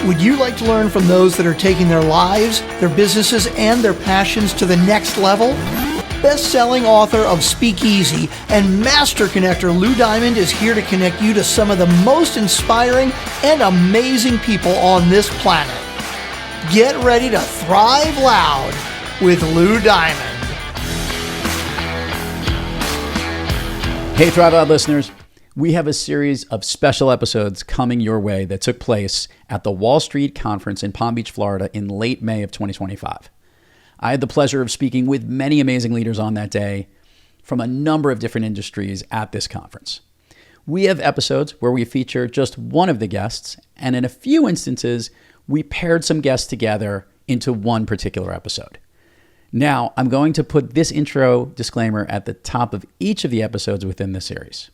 Would you like to learn from those that are taking their lives, their businesses, and their passions to the next level? Best-selling author of Speakeasy and master connector Lou Diamond is here to connect you to some of the most inspiring and amazing people on this planet. Get ready to thrive loud with Lou Diamond. Hey, Thrive Loud listeners. We have a series of special episodes coming your way that took place at the Wall Street Conference in Palm Beach, Florida in late May of 2025. I had the pleasure of speaking with many amazing leaders on that day from a number of different industries at this conference. We have episodes where we feature just one of the guests, and in a few instances, we paired some guests together into one particular episode. Now, I'm going to put this intro disclaimer at the top of each of the episodes within the series.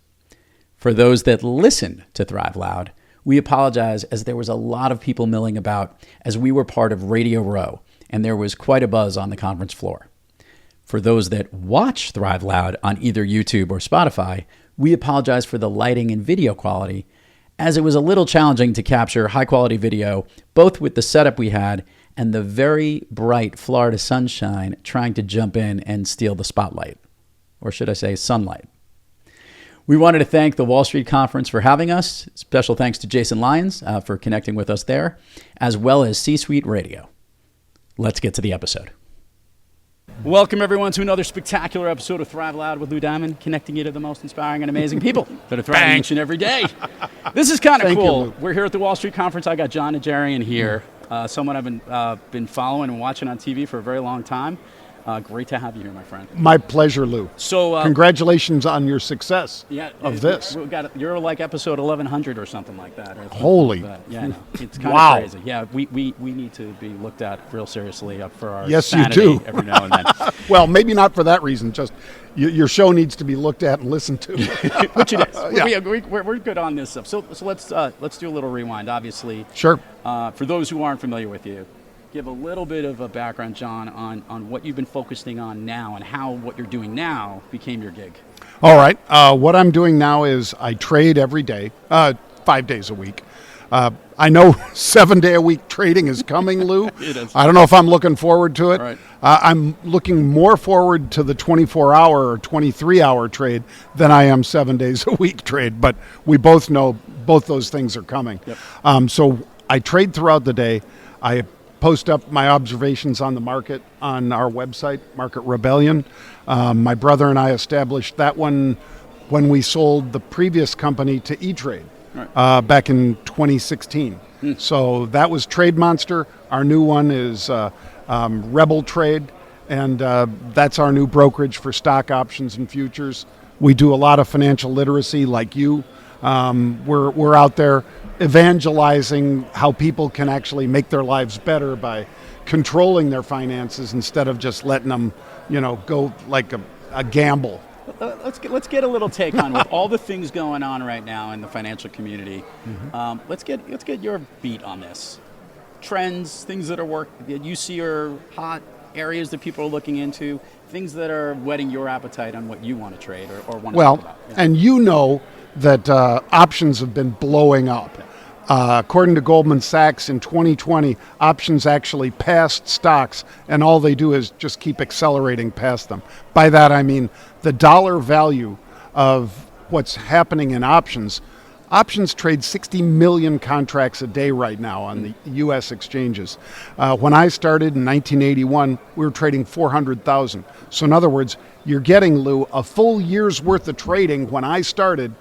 For those that listen to Thrive Loud, we apologize as there was a lot of people milling about as we were part of Radio Row, and there was quite a buzz on the conference floor. For those that watch Thrive Loud on either YouTube or Spotify, we apologize for the lighting and video quality, as it was a little challenging to capture high-quality video, both with the setup we had and the very bright Florida sunshine trying to jump in and steal the spotlight, or should I say sunlight. We wanted to thank the Wall Street Conference for having us. Special thanks to Jason Lyons for connecting with us there, as well as C-Suite Radio. Let's get to the episode. Welcome, everyone, to another spectacular episode of Thrive Loud with Lou Diamond, connecting you to the most inspiring and amazing people that are thriving each and every day. This is kind of cool. You, we're here at the Wall Street Conference. I got Jon Najarian here, someone I've been following and watching on TV for a very long time. Great to have you here, my friend. My pleasure, Lou. So, congratulations on your success of this. You're like episode 1100 or something like that. Holy. Like that. Yeah, no, it's kind wow. of crazy. Yeah, we need to be looked at real seriously for our yes, sanity you do. Every now and then. Well, maybe not for that reason. Just your show needs to be looked at and listened to. Which it is. Yeah. We're good on this stuff. So let's do a little rewind, obviously. Sure. For those who aren't familiar with you, give a little bit of a background, John, on what you've been focusing on now and how what you're doing now became your gig. All right. What I'm doing now is I trade every day, 5 days a week. I know 7-day-a-week trading is coming, Lou. It is. I don't know if I'm looking forward to it. Right. I'm looking more forward to the 24-hour or 23-hour trade than I am 7 days a week trade. But we both know both those things are coming. Yep. So I trade throughout the day. I post up my observations on the market on our website, Market Rebellion. My brother and I established that one when we sold the previous company to E-Trade back in 2016. So that was Trade Monster. Our new one is Rebel Trade, and that's our new brokerage for stock options and futures. We do a lot of financial literacy like you. We're out there evangelizing how people can actually make their lives better by controlling their finances instead of just letting them, go like a gamble. Let's get a little take on with all the things going on right now in the financial community. Mm-hmm. Let's get your beat on this. Trends, things that you see are hot, areas that people are looking into, things that are whetting your appetite on what you want to trade or want to talk about. Yeah. And you know that options have been blowing up. According to Goldman Sachs, in 2020, options actually passed stocks, and all they do is just keep accelerating past them. By that, I mean the dollar value of what's happening in options. Options trade 60 million contracts a day right now on the U.S. exchanges. When I started in 1981, we were trading 400,000. So in other words, you're getting, Lou, a full year's worth of trading when I started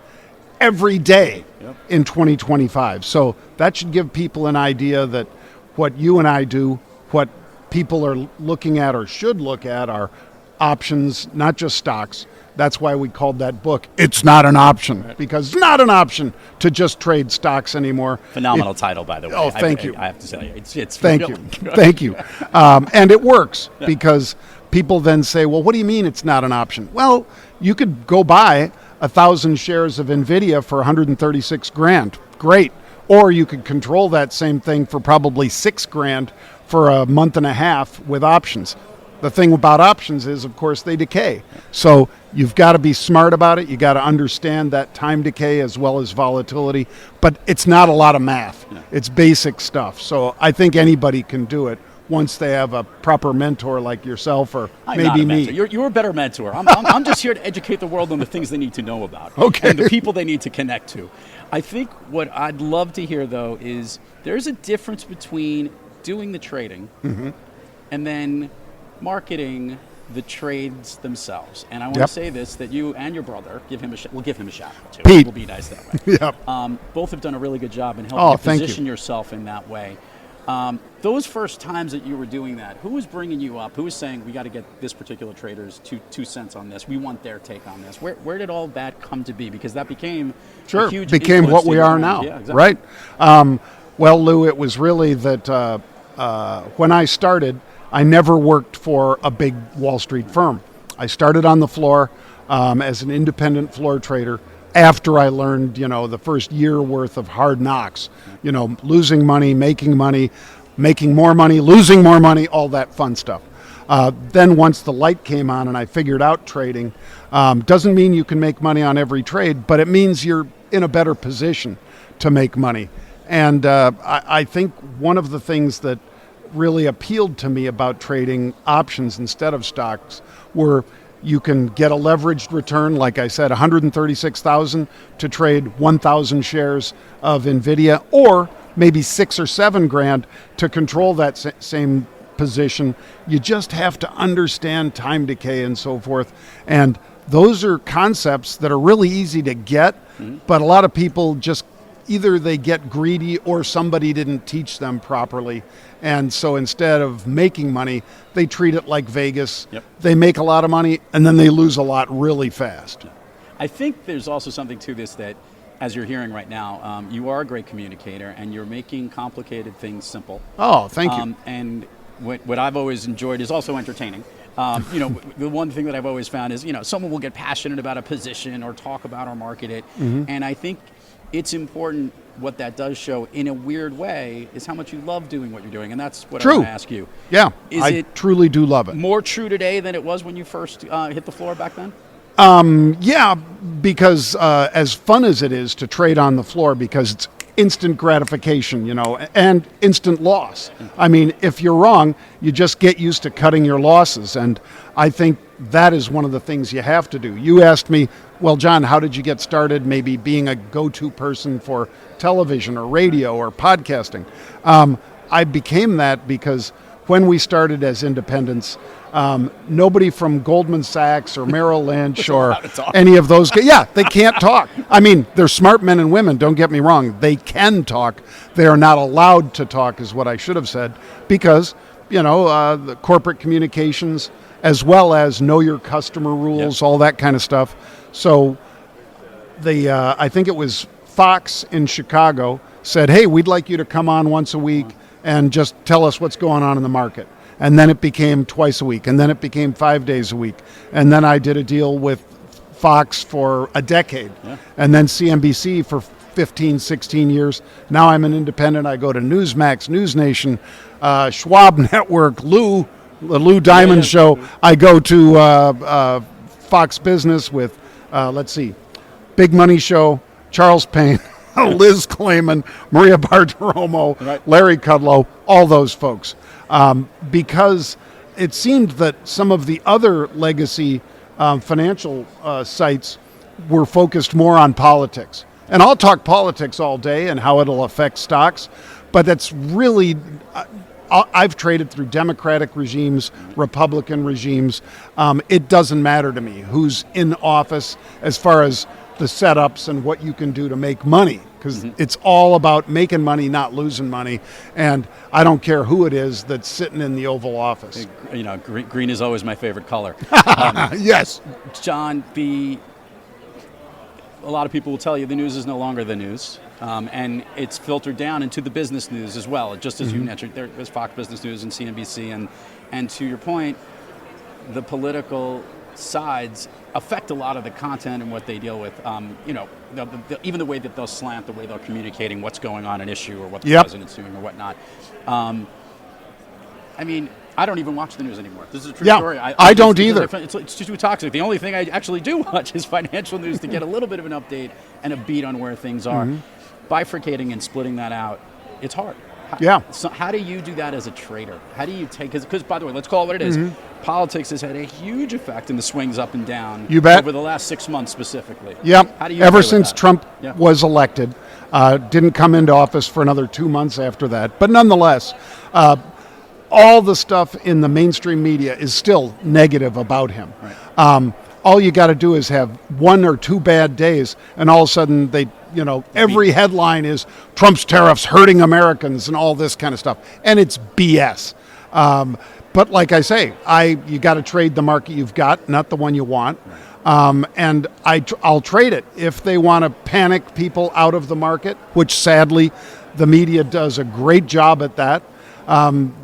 every day in 2025. So that should give people an idea that what you and I do, what people are looking at or should look at are options, not just stocks. That's why we called that book, It's Not an Option, because it's not an option to just trade stocks anymore. Phenomenal title, by the way. Oh, thank you. I have to tell you, it's Thank you. Thank you. And it works because people then say, well, what do you mean it's not an option? Well, you could go buy 1,000 shares of NVIDIA for $136,000. Great. Or you could control that same thing for probably $6,000 for a month and a half with options. The thing about options is, of course, they decay. So you've got to be smart about it. You got to understand that time decay as well as volatility. But it's not a lot of math. It's basic stuff. So I think anybody can do it once they have a proper mentor like yourself or I'm maybe not a me. mentor. You're a better mentor. I'm just here to educate the world on the things they need to know about. Okay. And the people they need to connect to. I think what I'd love to hear, though, is there's a difference between doing the trading and then marketing the trades themselves. And I want to say this, that you and your brother, we'll give him a shout out too. Pete. We'll be nice that way. Yep. Both have done a really good job in helping you thank position you. yourself in that way. Those first times that you were doing that, who was bringing you up? Who was saying, we got to get this particular trader's two cents on this? We want their take on this. Where did all that come to be? Because that became a huge became influence what to we your are mind. now, Yeah, exactly. right? Well, Lou, it was really that when I started, I never worked for a big Wall Street firm. I started on the floor as an independent floor trader after I learned, the first year worth of hard knocks, losing money, making more money, losing more money, all that fun stuff. Then once the light came on and I figured out trading, doesn't mean you can make money on every trade, but it means you're in a better position to make money. And I think one of the things that really appealed to me about trading options instead of stocks were you can get a leveraged return, like I said, 136,000 to trade 1,000 shares of NVIDIA, or maybe 6 or 7 grand to control that same position. You just have to understand time decay and so forth. And those are concepts that are really easy to get, but a lot of people just either they get greedy or somebody didn't teach them properly. And so instead of making money, they treat it like Vegas. Yep. They make a lot of money and then they lose a lot really fast. I think there's also something to this that, as you're hearing right now, you are a great communicator and you're making complicated things simple. Oh, thank you. And what I've always enjoyed is also entertaining. The one thing that I've always found is, someone will get passionate about a position or talk about or market it. And I think it's important. What that does show in a weird way is how much you love doing what you're doing. And that's what I want to ask you. Yeah, Is I it truly do love it. more true today than it was when you first hit the floor back then? Yeah, because as fun as it is to trade on the floor, because it's instant gratification, and instant loss. I mean, if you're wrong, you just get used to cutting your losses. And I think that is one of the things you have to do. You asked me, well, John, how did you get started maybe being a go-to person for television or radio or podcasting? I became that because when we started as independents, nobody from Goldman Sachs or Merrill Lynch or any of those guys, they can't talk. I mean, they're smart men and women, don't get me wrong. They can talk. They are not allowed to talk is what I should have said, because, the corporate communications as well as know your customer rules, all that kind of stuff. So I think it was Fox in Chicago said, hey, we'd like you to come on once a week and just tell us what's going on in the market. And then it became twice a week, and then it became 5 days a week. And then I did a deal with Fox for a decade, and then CNBC for 15, 16 years. Now I'm an independent. I go to Newsmax, News Nation, Schwab Network, the Lou Diamond Show. I go to Fox Business with, Big Money Show, Charles Payne, Liz Clayman, Maria Bartiromo, Larry Kudlow, all those folks. Because it seemed that some of the other legacy financial sites were focused more on politics. And I'll talk politics all day and how it'll affect stocks, but that's really... I've traded through Democratic regimes, Republican regimes. It doesn't matter to me who's in office as far as the setups and what you can do to make money, because it's all about making money, not losing money. And I don't care who it is that's sitting in the Oval Office. Green is always my favorite color. Yes. John, a lot of people will tell you the news is no longer the news. And it's filtered down into the business news as well. Just as you mentioned, there's Fox Business News and CNBC. And to your point, the political sides affect a lot of the content and what they deal with. Even the way that they'll slant, the way they're communicating what's going on an issue or what the president's doing or whatnot. I don't even watch the news anymore. This is a true story. I don't either. It's too toxic. The only thing I actually do watch is financial news to get a little bit of an update and a beat on where things are. Bifurcating and splitting that out, it's hard. So how do you do that as a trader? How do you take, because by the way, let's call it what it is. Politics has had a huge effect in the swings up and down. You bet. Over the last 6 months specifically. Yep. How do you Ever deal with since that? Trump was elected, didn't come into office for another 2 months after that. But nonetheless, all the stuff in the mainstream media is still negative about him. Right. All you got to do is have 1 or 2 bad days, and all of a sudden every headline is Trump's tariffs hurting Americans and all this kind of stuff, and it's BS. But like I say, you got to trade the market you've got, not the one you want. And I'll trade it if they want to panic people out of the market, which sadly the media does a great job at that.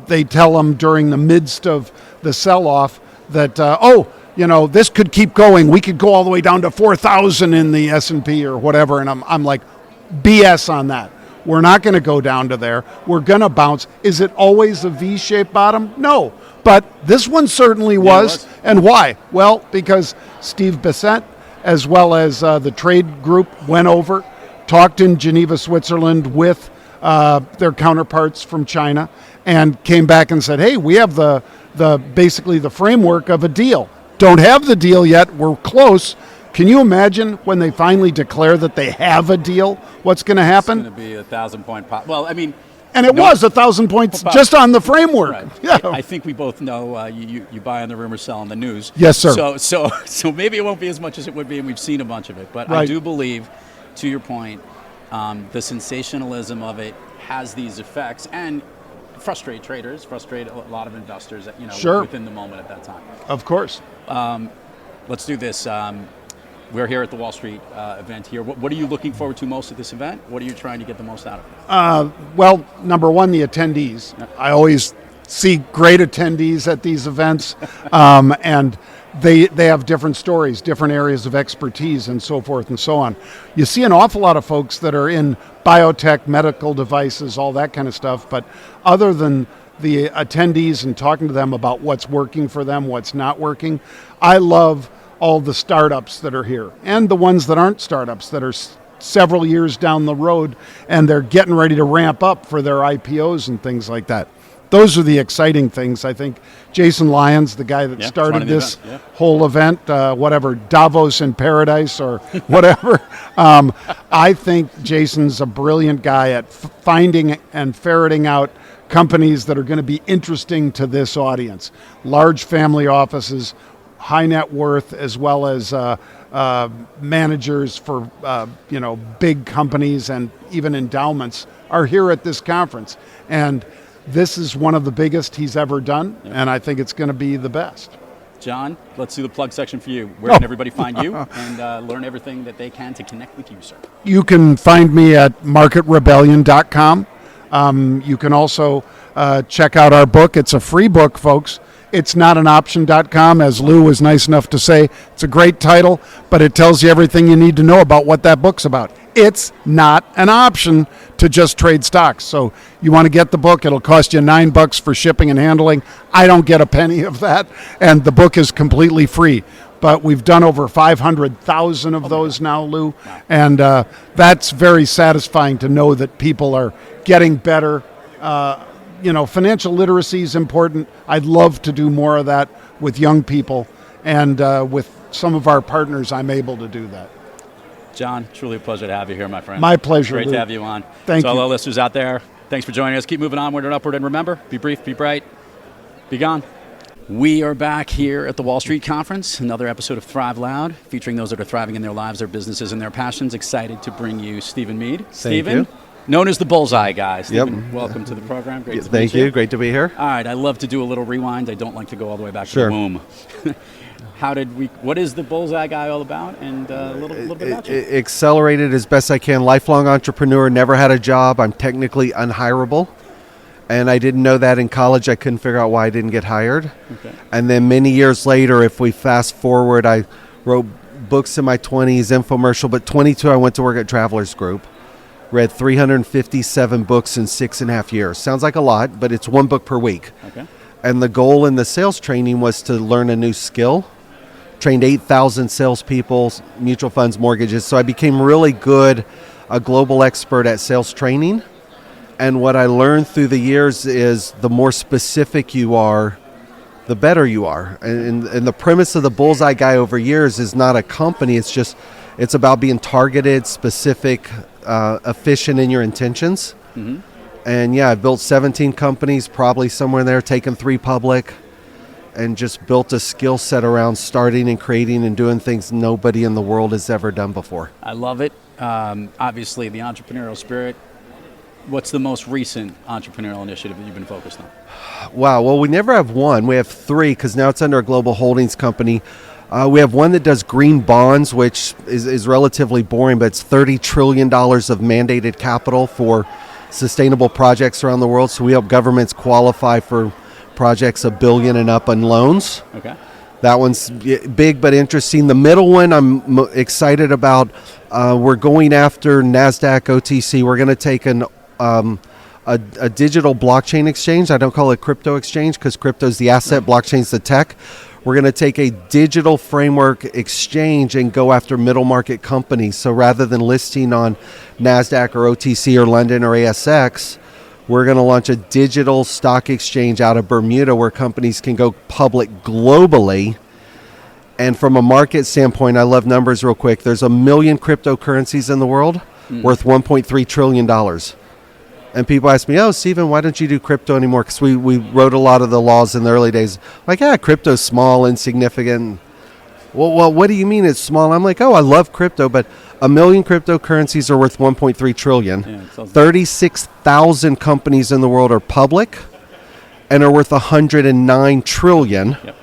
They tell them during the midst of the sell-off that, this could keep going. We could go all the way down to 4,000 in the S&P or whatever. And I'm like, BS on that. We're not going to go down to there. We're going to bounce. Is it always a V-shaped bottom? No. But this one certainly was. And why? Well, because Steve Bissett, as well as the trade group, went over, talked in Geneva, Switzerland with their counterparts from China, and came back and said, hey, we have basically the framework of a deal. Don't have the deal yet. We're close. Can you imagine when they finally declare that they have a deal, what's going to happen? It's going to be a 1,000-point pop. Well, I mean... And it was 1,000 points just on the framework. Right. Yeah. I think we both know you buy on the rumor, sell on the news. Yes, sir. So maybe it won't be as much as it would be, and we've seen a bunch of it. But I do believe, to your point, the sensationalism of it has these effects and frustrate traders, frustrate a lot of investors, within the moment at that time. Of course. Let's do this. We're here at the Wall Street event here. What are you looking forward to most at this event? What are you trying to get the most out of it? Well, number one, the attendees. I always see great attendees at these events, and they have different stories, different areas of expertise, and so forth and so on. You see an awful lot of folks that are in biotech, medical devices, all that kind of stuff, but other than the attendees and talking to them about what's working for them, what's not working, I love all the startups that are here and the ones that aren't startups that are several years down the road and they're getting ready to ramp up for their IPOs and things like that. Those are the exciting things. I think Jason Lyons, the guy that started this whole event, Davos in Paradise or whatever, I think Jason's a brilliant guy at finding and ferreting out companies that are going to be interesting to this audience. Large family offices, high net worth, as well as managers for big companies and even endowments are here at this conference. And this is one of the biggest he's ever done, and I think it's going to be the best. John, let's do the plug section for you. Where can everybody find you and learn everything that they can to connect with you, sir? You can find me at marketrebellion.com. You can also check out our book. It's a free book, folks. It's not an option.com, as Lou was nice enough to say. It's a great title, but it tells you everything you need to know about what that book's about. It's not an option to just trade stocks. So you want to get the book, it'll cost you $9 for shipping and handling. I don't get a penny of that, and the book is completely free. But we've done over 500,000 of those now, Lou, and that's very satisfying to know that people are getting better. Financial literacy is important. I'd love to do more of that with young people, and with some of our partners, I'm able to do that. John, truly a pleasure to have you here, my friend. My pleasure, Great Lou. to have you on. Thank you. you. To all our listeners out there, thanks for joining us. Keep moving onward and upward, and remember, be brief, be bright, be gone. We are back here at the Wall Street Conference, another episode of Thrive Loud, featuring those that are thriving in their lives, their businesses, and their passions. Excited to bring you Stephen Meade. Stephen, known as the Bullseye Guy. Stephen, welcome to the program. Great to meet you. Thank you. Great to be here. All right, I love to do a little rewind. I don't like to go all the way back to the womb. What is the Bullseye Guy all about? And a little bit about you. Accelerated as best I can. Lifelong entrepreneur. Never had a job. I'm technically unhireable. And I didn't know that in college. I couldn't figure out why I didn't get hired. Okay. And then many years later, if we fast forward, I wrote books in my 20s, infomercial. But 22, I went to work at Travelers Group. Read 357 books in 6.5 years. Sounds like a lot, but it's one book per week. Okay. And the goal in the sales training was to learn a new skill. Trained 8,000 salespeople, mutual funds, mortgages. So I became really good, a global expert at sales training. And what I learned through the years is the more specific you are, the better you are. And the premise of the Bullseye Guy over years is not a company. It's about being targeted, specific, efficient in your intentions. Mm-hmm. And yeah, I've built 17 companies, probably somewhere in there, taken 3 public, and just built a skill set around starting and creating and doing things nobody in the world has ever done before. I love it. Obviously, the entrepreneurial spirit. What's the most recent entrepreneurial initiative that you've been focused on? Wow. Well, we never have one. We have 3 because now it's under a global holdings company. We have one that does green bonds, which is relatively boring, but it's $30 trillion of mandated capital for sustainable projects around the world. So we help governments qualify for projects $1 billion and up on loans. Okay. That one's big but interesting. The middle one I'm excited about. We're going after NASDAQ OTC. We're going to take a digital blockchain exchange. I don't call it crypto exchange because crypto is the asset, blockchain's the tech. We're going to take a digital framework exchange and go after middle market companies. So rather than listing on NASDAQ or OTC or London or ASX, we're going to launch a digital stock exchange out of Bermuda where companies can go public globally. And from a market standpoint, I love numbers real quick. There's 1 million cryptocurrencies in the world worth $1.3 trillion. And people ask me, oh, Stephen, why don't you do crypto anymore? Because we wrote a lot of the laws in the early days. Like, yeah, crypto's small, insignificant. Well, what do you mean it's small? I'm like, oh, I love crypto, but 1 million cryptocurrencies are worth $1.3 trillion. Yeah, 36,000 companies in the world are public and are worth $109 trillion. Yep.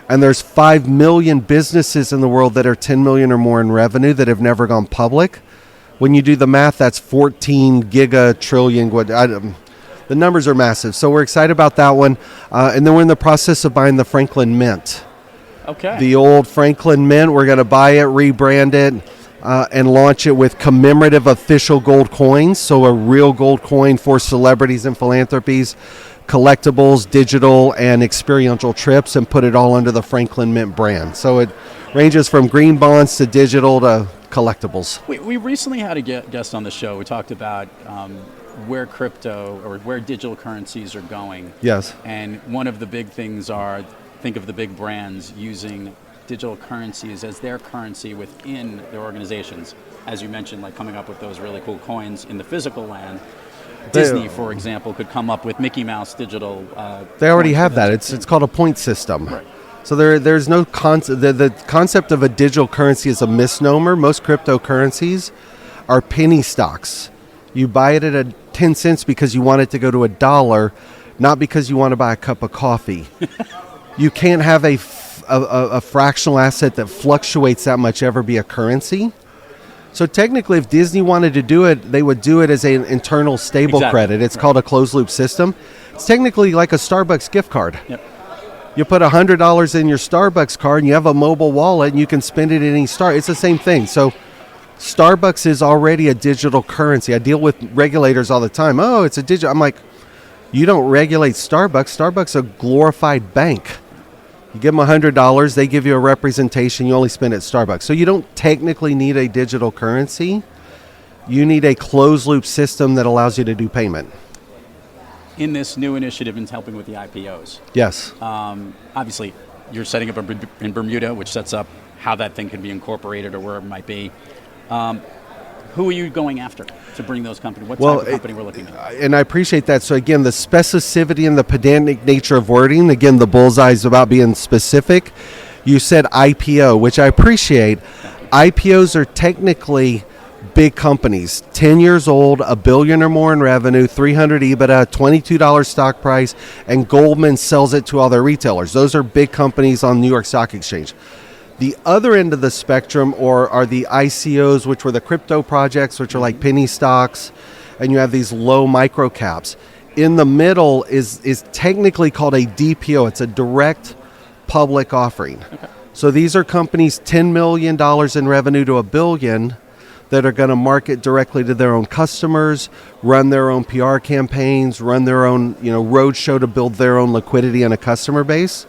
And there's 5 million businesses in the world that are 10 million or more in revenue that have never gone public. When you do the math, that's 14 gigatrillion. The numbers are massive. So we're excited about that one. And then we're in the process of buying the Franklin Mint. Okay. The old Franklin Mint, we're going to buy it, rebrand it, and launch it with commemorative official gold coins. So a real gold coin for celebrities and philanthropies, collectibles, digital, and experiential trips, and put it all under the Franklin Mint brand. So it ranges from green bonds to digital to collectibles. We recently had a guest on the show. We talked about where crypto or where digital currencies are going. Yes. And one of the big things are, think of the big brands using digital currencies as their currency within their organizations. As you mentioned, like coming up with those really cool coins in the physical land. Disney, for example, could come up with Mickey Mouse digital. They already have that. It's called a point system. Right. So there's no concept. The concept of a digital currency is a misnomer. Most cryptocurrencies are penny stocks. You buy it at 10 cents because you want it to go to $1, not because you want to buy a cup of coffee. You can't have a fractional asset that fluctuates that much ever be a currency. So technically, if Disney wanted to do it, they would do it as an internal stable credit. It's called a closed loop system. It's technically like a Starbucks gift card. Yep. You put $100 in your Starbucks card and you have a mobile wallet and you can spend it at any Star. It's the same thing. So Starbucks is already a digital currency. I deal with regulators all the time. Oh, it's a digital. I'm like, you don't regulate Starbucks. Starbucks is a glorified bank. You give them $100, they give you a representation, you only spend it at Starbucks. So you don't technically need a digital currency. You need a closed loop system that allows you to do payment. In this new initiative in helping with the IPOs. Yes. Obviously, you're setting up in Bermuda, which sets up how that thing can be incorporated or where it might be. Who are you going after to bring those companies? What type of company we're looking at? And I appreciate that. So again, the specificity and the pedantic nature of wording, again, the bullseye is about being specific. You said IPO, which I appreciate. IPOs are technically big companies, 10 years old, $1 billion or more in revenue, 300 EBITDA, $22 stock price, and Goldman sells it to all their retailers. Those are big companies on New York Stock Exchange. The other end of the spectrum are the ICOs, which were the crypto projects, which are like penny stocks, and you have these low micro caps. In the middle is technically called a DPO. It's a direct public offering. Okay. So these are companies $10 million in revenue to $1 billion that are going to market directly to their own customers, run their own PR campaigns, run their own roadshow to build their own liquidity and a customer base.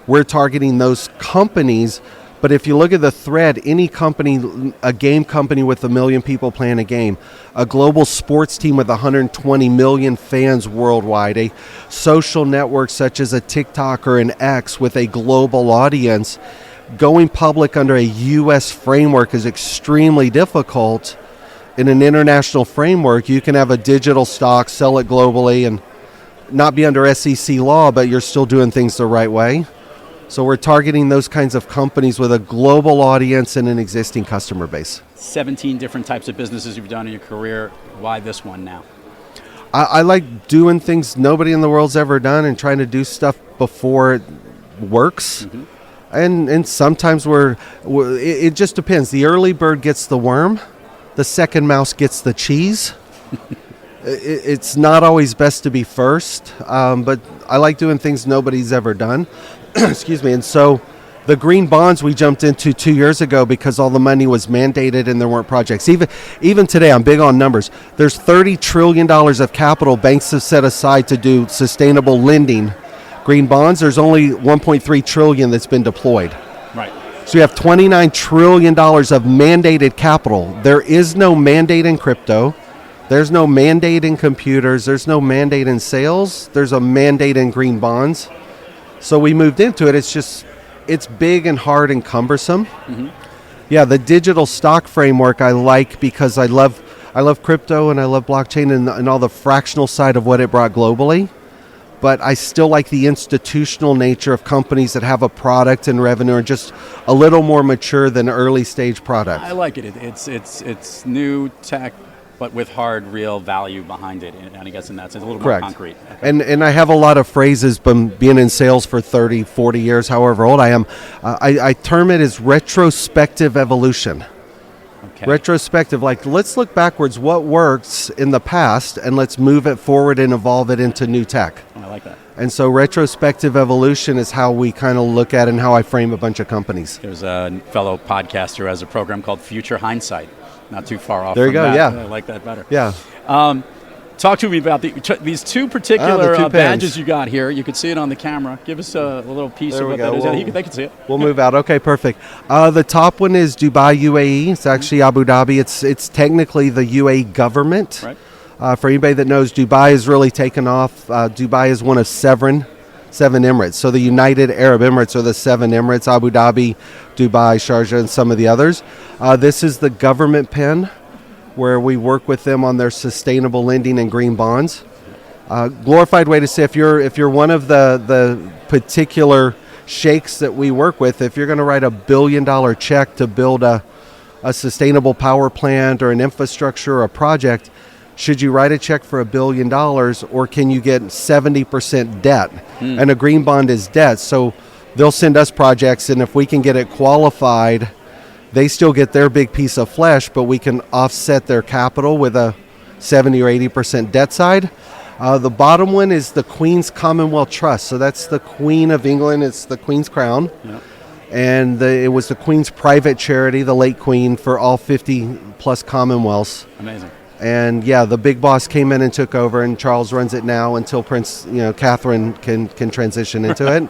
We're targeting those companies, But if you look at the thread, any company, a game company with 1 million people playing a game, a global sports team with 120 million fans worldwide, a social network such as a TikTok or an X with a global audience, going public under a U.S. framework is extremely difficult. In an international framework, you can have a digital stock, sell it globally, and not be under SEC law, but you're still doing things the right way. So we're targeting those kinds of companies with a global audience and an existing customer base. 17 different types of businesses you've done in your career. Why this one now? I like doing things nobody in the world's ever done and trying to do stuff before it works. Mm-hmm. And sometimes it just depends. The early bird gets the worm. The second mouse gets the cheese. It's not always best to be first, but I like doing things nobody's ever done. Excuse me. And so the green bonds we jumped into 2 years ago because all the money was mandated and there weren't projects. Even today, I'm big on numbers. There's $30 trillion of capital banks have set aside to do sustainable lending. Green bonds, there's only $1.3 trillion that's been deployed. Right. So you have $29 trillion of mandated capital. There is no mandate in crypto. There's no mandate in computers. There's no mandate in sales. There's a mandate in green bonds. So we moved into it. It's big and hard and cumbersome. Mm-hmm. Yeah, the digital stock framework I like because I love crypto and I love blockchain and all the fractional side of what it brought globally. But I still like the institutional nature of companies that have a product and revenue are just a little more mature than early stage product. I like it. It's new tech, but with hard, real value behind it. And I guess in that sense, a little Correct. More concrete. Okay. And I have a lot of phrases, but being in sales for 30, 40 years, however old I am, I term it as retrospective evolution. Okay. Retrospective, like let's look backwards, what works in the past, and let's move it forward and evolve it into new tech. I like that. And so retrospective evolution is how we kind of look at it and how I frame a bunch of companies. There's a fellow podcaster who has a program called Future Hindsight. Not too far off there you from go, that. yeah. I like that better. Yeah. Talk to me about these two particular two badges you got here. You can see it on the camera. Give us a little piece of what that is. They can see it. We'll move out. Okay, perfect. The top one is Dubai, UAE. It's actually Abu Dhabi. It's technically the UAE government. Right. For anybody that knows, Dubai has really taken off. Dubai is one of seven Emirates. So the United Arab Emirates are the 7 Emirates: Abu Dhabi, Dubai, Sharjah, and some of the others. This is the government pen, where we work with them on their sustainable lending and green bonds. Glorified way to say if you're one of the particular sheikhs that we work with, if you're going to write $1 billion check to build a sustainable power plant or an infrastructure or a project, should you write a check for $1 billion or can you get 70% debt? And a green bond is debt. So they'll send us projects, and if we can get it qualified, they still get their big piece of flesh, but we can offset their capital with a 70 or 80% debt side. The bottom one is the Queen's Commonwealth Trust. So that's the Queen of England. It's the Queen's crown. Yep. And it was the Queen's private charity, the late Queen, for all 50 plus Commonwealths. Amazing. And yeah, the big boss came in and took over, and Charles runs it now until Prince, Catherine can transition into it.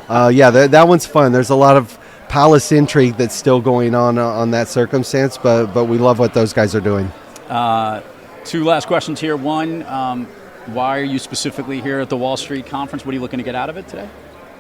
That one's fun. There's a lot of palace intrigue that's still going on that circumstance, but we love what those guys are doing. 2 last questions here. One, why are you specifically here at the Wall Street Conference? What are you looking to get out of it today?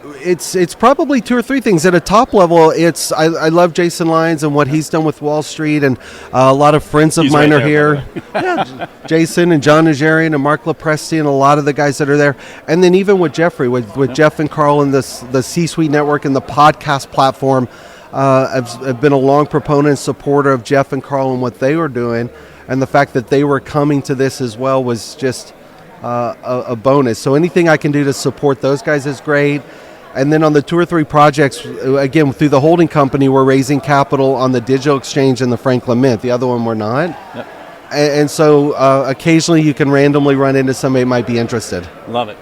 It's probably 2 or 3 things. At a top level, I love Jason Lyons and what he's done with Wall Street, and a lot of friends of mine are here. Yeah, Jason and Jon Najarian and Mark Lepresti and a lot of the guys that are there. And then even with Jeffrey, with Jeff and Carl and the C-Suite Network and the podcast platform, I've been a long proponent and supporter of Jeff and Carl and what they were doing, and the fact that they were coming to this as well was just a bonus. So anything I can do to support those guys is great. And then on the 2 or 3 projects, again, through the holding company, we're raising capital on the digital exchange and the Franklin Mint. The other one we're not. Yep. And so occasionally you can randomly run into somebody who might be interested. Love it.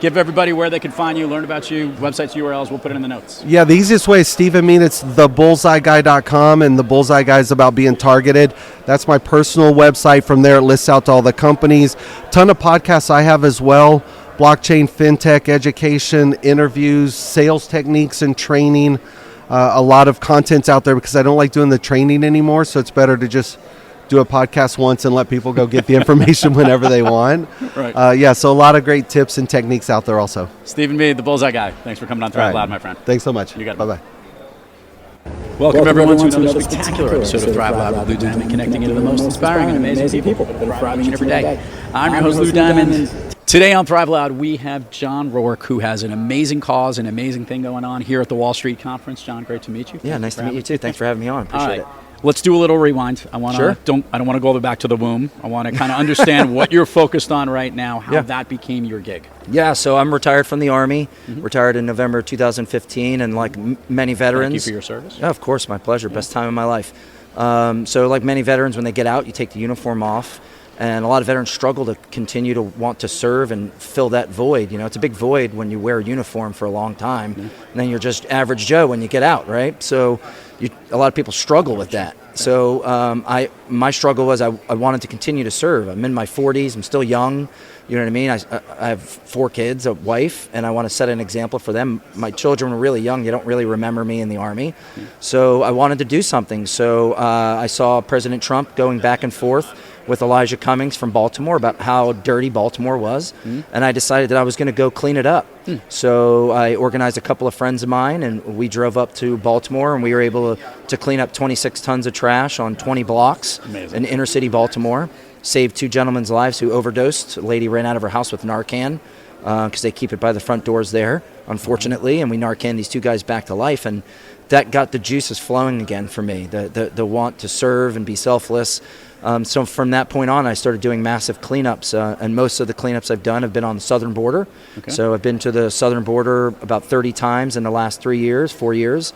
Give everybody where they can find you, learn about you, websites, URLs. We'll put it in the notes. Yeah, the easiest way is Stephen Meade. It's thebullseyeguy.com, and the Bullseye Guy is about being targeted. That's my personal website. From there, it lists out all the companies. Ton of podcasts I have as well. Blockchain, fintech, education, interviews, sales techniques and training. A lot of content's out there because I don't like doing the training anymore, so it's better to just do a podcast once and let people go get the information whenever they want. Right. So a lot of great tips and techniques out there also. Stephen Meade, the Bullseye Guy. Thanks for coming on Thrive Loud, my friend. Thanks so much. You got it. Bye-bye. Welcome everyone to another spectacular episode of Thrive Loud with Lou Diamond, connecting you to the most inspiring and amazing people that are thriving every day. I'm your host, Lou Diamond. Today on Thrive Loud, we have John Rourke, who has an amazing cause, an amazing thing going on here at the Wall Street Conference. John, great to meet you. Yeah, nice to meet you too. Thanks for having me on. Appreciate it. Let's do a little rewind. I don't want to go back to the womb. I want to kind of understand what you're focused on right now, how that became your gig. Yeah, so I'm retired from the Army, retired in November 2015, and like many veterans. Thank you for your service. Yeah, of course, my pleasure. Best time of my life. So like many veterans, when they get out, you take the uniform off, and a lot of veterans struggle to continue to want to serve and fill that void. You know, it's a big void when you wear a uniform for a long time, and then you're just average Joe when you get out, right? So a lot of people struggle with that. So my struggle was I wanted to continue to serve. I'm in my 40s. I'm still young. You know what I mean? I have 4 kids, a wife, and I want to set an example for them. My children were really young. They don't really remember me in the Army. So I wanted to do something. So I saw President Trump going back and forth with Elijah Cummings from Baltimore about how dirty Baltimore was, and I decided that I was going to go clean it up. So I organized a couple of friends of mine, and we drove up to Baltimore, and we were able to clean up 26 tons of trash on 20 blocks in inner city Baltimore. Saved 2 gentlemen's lives who overdosed. A lady ran out of her house with Narcan because they keep it by the front doors there, unfortunately, and we Narcan these 2 guys back to life, and that got the juices flowing again for me, the want to serve and be selfless. So from that point on, I started doing massive cleanups, and most of the cleanups I've done have been on the southern border. So I've been to the southern border about 30 times in the last 4 years,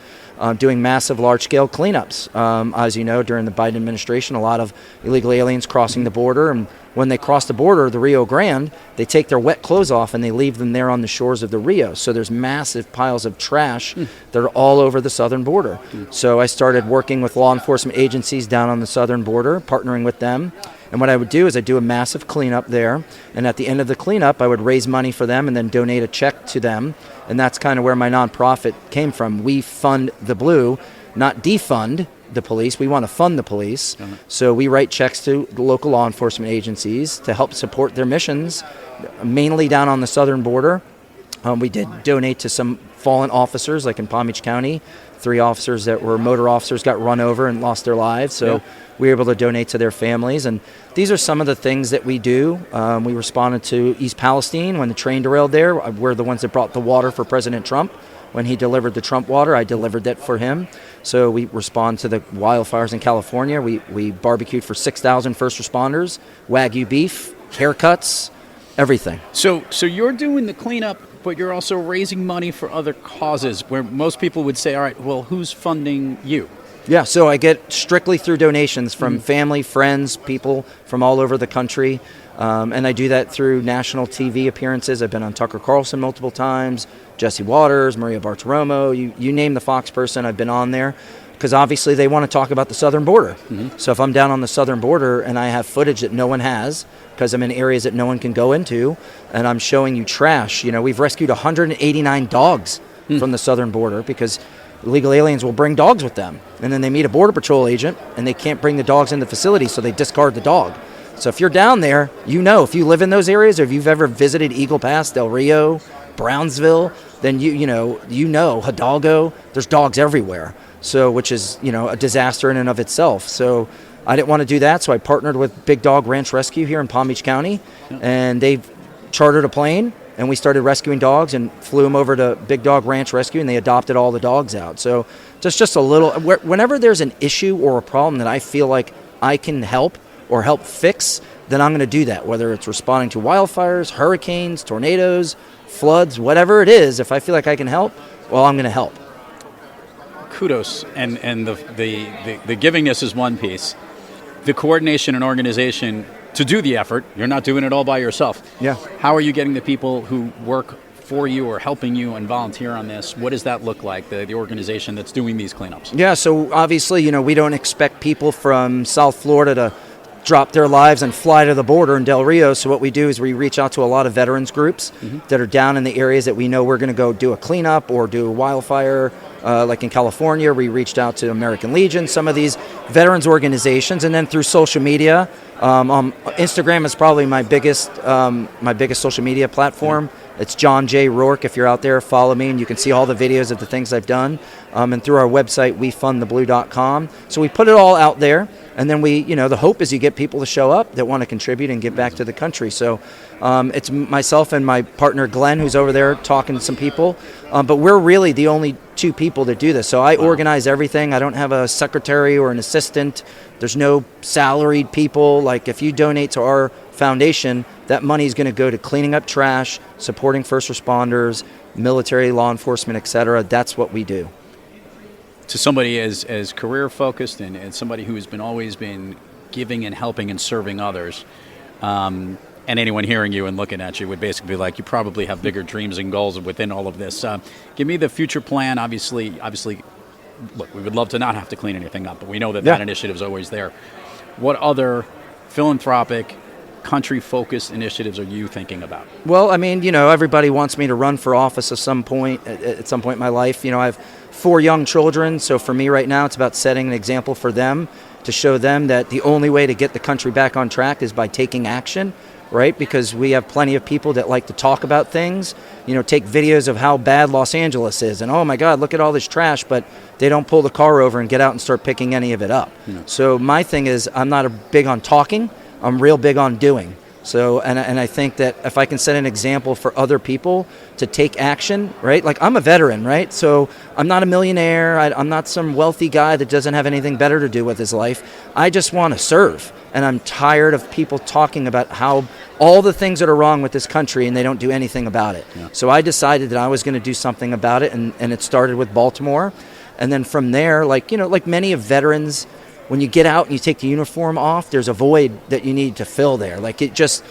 doing massive, large-scale cleanups. As you know, during the Biden administration, a lot of illegal aliens crossing the border, and when they cross the border, the Rio Grande, they take their wet clothes off and they leave them there on the shores of the Rio. So there's massive piles of trash that are all over the southern border. So I started working with law enforcement agencies down on the southern border, partnering with them. And what I would do is I'd do a massive cleanup there. And at the end of the cleanup, I would raise money for them and then donate a check to them. And that's kind of where my nonprofit came from. We fund the blue, not defund the police. We want to fund the police. So we write checks to the local law enforcement agencies to help support their missions, mainly down on the southern border. We did donate to some fallen officers, like in Palm Beach County. 3 officers that were motor officers got run over and lost their lives. So we were able to donate to their families. And these are some of the things that we do. We responded to East Palestine when the train derailed there. We're the ones that brought the water for President Trump. When he delivered the Trump water, I delivered that for him. So we respond to the wildfires in California. We barbecued for 6,000 first responders, Wagyu beef, haircuts, everything. So you're doing the cleanup, but you're also raising money for other causes where most people would say, all right, well, who's funding you? Yeah, so I get strictly through donations from family, friends, people from all over the country. And I do that through national TV appearances. I've been on Tucker Carlson multiple times, Jesse Waters, Maria Bartiromo, you name the Fox person, I've been on there. Because obviously they want to talk about the southern border. So if I'm down on the southern border and I have footage that no one has, because I'm in areas that no one can go into, and I'm showing you trash. You know, we've rescued 189 dogs from the southern border because illegal aliens will bring dogs with them. And then they meet a Border Patrol agent, and they can't bring the dogs in the facility, so they discard the dog. So if you're down there, you know, if you live in those areas, or if you've ever visited Eagle Pass, Del Rio, Brownsville, then you know Hidalgo, there's dogs everywhere. So, which is, a disaster in and of itself. So I didn't want to do that, so I partnered with Big Dog Ranch Rescue here in Palm Beach County, and they chartered a plane, and we started rescuing dogs and flew them over to Big Dog Ranch Rescue, and they adopted all the dogs out. So just a little, whenever there's an issue or a problem that I feel like I can help or help fix, then I'm going to do that, whether it's responding to wildfires, hurricanes, tornadoes, floods, whatever it is. If I feel like I can help, well, I'm going to help. Kudos, and the givingness is one piece. The coordination and organization to do the effort, you're not doing it all by yourself. Yeah. How are you getting the people who work for you or helping you and volunteer on this? What does that look like, the organization that's doing these cleanups? Yeah, so obviously, we don't expect people from South Florida to drop their lives and fly to the border in Del Rio. So what we do is we reach out to a lot of veterans groups that are down in the areas that we know we're going to go do a cleanup or do a wildfire Like in California, we reached out to American Legion, some of these veterans organizations, and then through social media. Instagram is probably my biggest social media platform. It's John J. Rourke. If you're out there, follow me, and you can see all the videos of the things I've done. And through our website, wefundtheblue.com. So we put it all out there, and then the hope is you get people to show up that want to contribute and give back to the country. So it's myself and my partner Glenn, who's over there talking to some people. But we're really the only two people that do this. So I organize everything. I don't have a secretary or an assistant. There's no salaried people. Like, if you donate to our foundation, that money is going to go to cleaning up trash, supporting first responders, military, law enforcement, etc. That's what we do. To somebody as career focused and somebody who has always been giving and helping and serving others, and anyone hearing you and looking at you would basically be like, you probably have bigger dreams and goals within all of this. Give me the future plan. Obviously, look, we would love to not have to clean anything up, but we know that initiative is always there. What other philanthropic, country-focused initiatives are you thinking about? Well, I mean, everybody wants me to run for office at some point in my life. I have 4 young children, so for me right now, it's about setting an example for them to show them that the only way to get the country back on track is by taking action, right? Because we have plenty of people that like to talk about things, take videos of how bad Los Angeles is, and oh my God, look at all this trash, but they don't pull the car over and get out and start picking any of it up. Yeah. So my thing is, I'm not big on talking, I'm real big on doing. So, and I think that if I can set an example for other people to take action, right? Like, I'm a veteran, right? So I'm not a millionaire. I'm not some wealthy guy that doesn't have anything better to do with his life. I just want to serve. And I'm tired of people talking about how all the things that are wrong with this country and they don't do anything about it. Yeah. So I decided that I was going to do something about it, and it started with Baltimore. And then from there, like many of veterans, when you get out and you take the uniform off, there's a void that you need to fill there. Like, it just,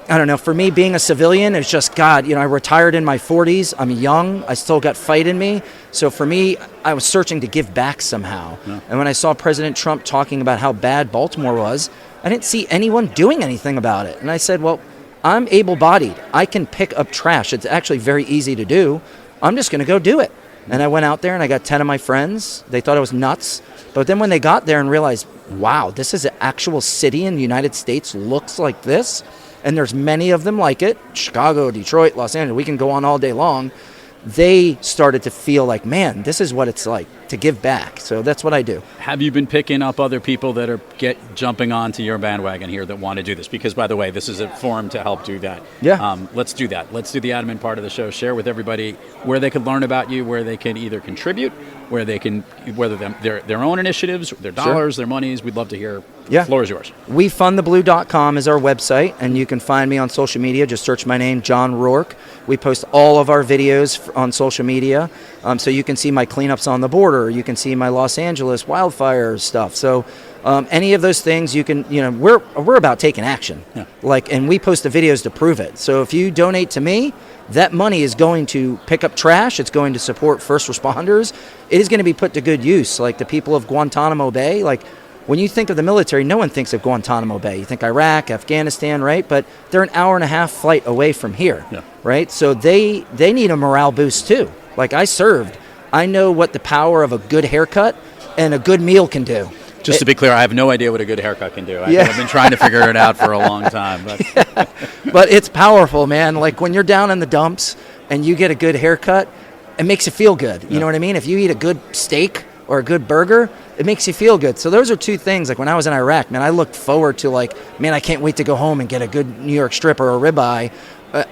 I don't know, for me, being a civilian, it's just, God, I retired in my 40s. I'm young. I still got fight in me. So for me, I was searching to give back somehow. Yeah. And when I saw President Trump talking about how bad Baltimore was, I didn't see anyone doing anything about it. And I said, well, I'm able-bodied. I can pick up trash. It's actually very easy to do. I'm just going to go do it. And I went out there and I got 10 of my friends. They thought I was nuts. But then when they got there and realized, wow, this is an actual city in the United States, looks like this, and there's many of them like it, Chicago, Detroit, Los Angeles, we can go on all day long, they started to feel like, man, this is what it's like to give back. So that's what I do. Have you been picking up other people that are jumping onto your bandwagon here that want to do this? Because, by the way, this is a forum to help do that. Yeah. Let's do that. Let's do the admin part of the show. Share with everybody where they can learn about you, where they can either contribute, where they can, whether their own initiatives, their dollars, their monies. We'd love to hear. Yeah. The floor is yours. WeFundTheBlue.com is our website, and you can find me on social media. Just search my name, John Rourke. We post all of our videos on social media, so you can see my cleanups on the border. You can see my Los Angeles wildfire stuff. So any of those things, you can, we're about taking action. Yeah. And we post the videos to prove it. So if you donate to me, that money is going to pick up trash. It's going to support first responders. It is going to be put to good use. Like the people of Guantanamo Bay, when you think of the military, no one thinks of Guantanamo Bay. You think Iraq, Afghanistan, right? But they're an hour-and-a-half flight away from here, right? So they need a morale boost too. Like, I served. I know what the power of a good haircut and a good meal can do. Just to be clear, I have no idea what a good haircut can do. I've been trying to figure it out for a long time. But, but it's powerful, man. Like, when you're down in the dumps and you get a good haircut, it makes you feel good. You know what I mean? If you eat a good steak or a good burger, it makes you feel good. So those are two things. Like, when I was in Iraq, man, I looked forward to I can't wait to go home and get a good New York strip or a ribeye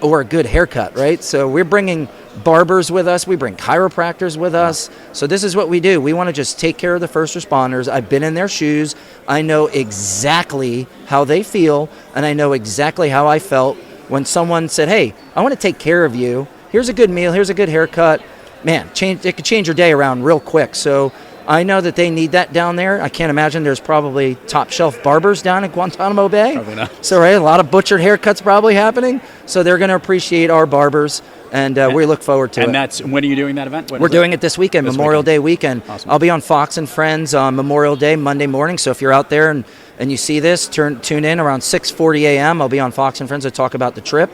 or a good haircut, right? So we're bringing barbers with us. We bring chiropractors with us. So this is what we do. We want to just take care of the first responders. I've been in their shoes. I know exactly how they feel, and I know exactly how I felt when someone said, hey, I want to take care of you. Here's a good meal. Here's a good haircut. Man, it could change your day around real quick. So I know that they need that down there. I can't imagine there's probably top shelf barbers down in Guantanamo Bay. Probably not. So, right, a lot of butchered haircuts probably happening. So they're going to appreciate our barbers, and we look forward to it. And when are you doing that event? We're doing it this weekend, Memorial Day weekend. Awesome. I'll be on Fox and Friends on Memorial Day, Monday morning. So if you're out there and you see this, tune in around 6:40 a.m. I'll be on Fox and Friends to talk about the trip.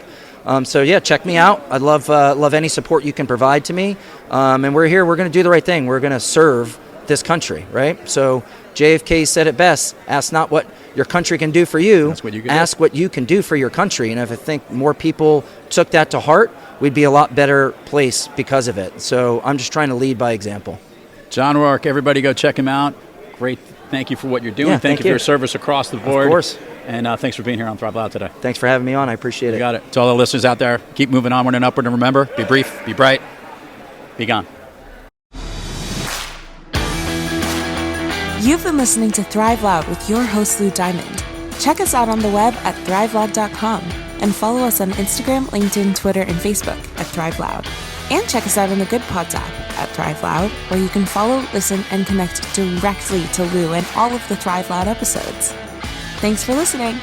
So yeah, check me out. I'd love any support you can provide to me. And we're here. We're going to do the right thing. We're going to serve this country, right? So JFK said it best: ask not what your country can do for you, ask what you can do for your country. And if I think more people took that to heart, we'd be a lot better place because of it. So I'm just trying to lead by example. John Rourke, everybody go check him out. Great. Thank you for what you're doing. Yeah, thank you for your service across the board. Of course. And thanks for being here on Thrive Loud today. Thanks for having me on. I appreciate it. You got it. To all the listeners out there, keep moving onward and upward. And remember, be brief, be bright, be gone. You've been listening to Thrive Loud with your host, Lou Diamond. Check us out on the web at thriveloud.com and follow us on Instagram, LinkedIn, Twitter, and Facebook at Thrive Loud. And check us out on the Good Pods app at Thrive Loud, where you can follow, listen, and connect directly to Lou and all of the Thrive Loud episodes. Thanks for listening.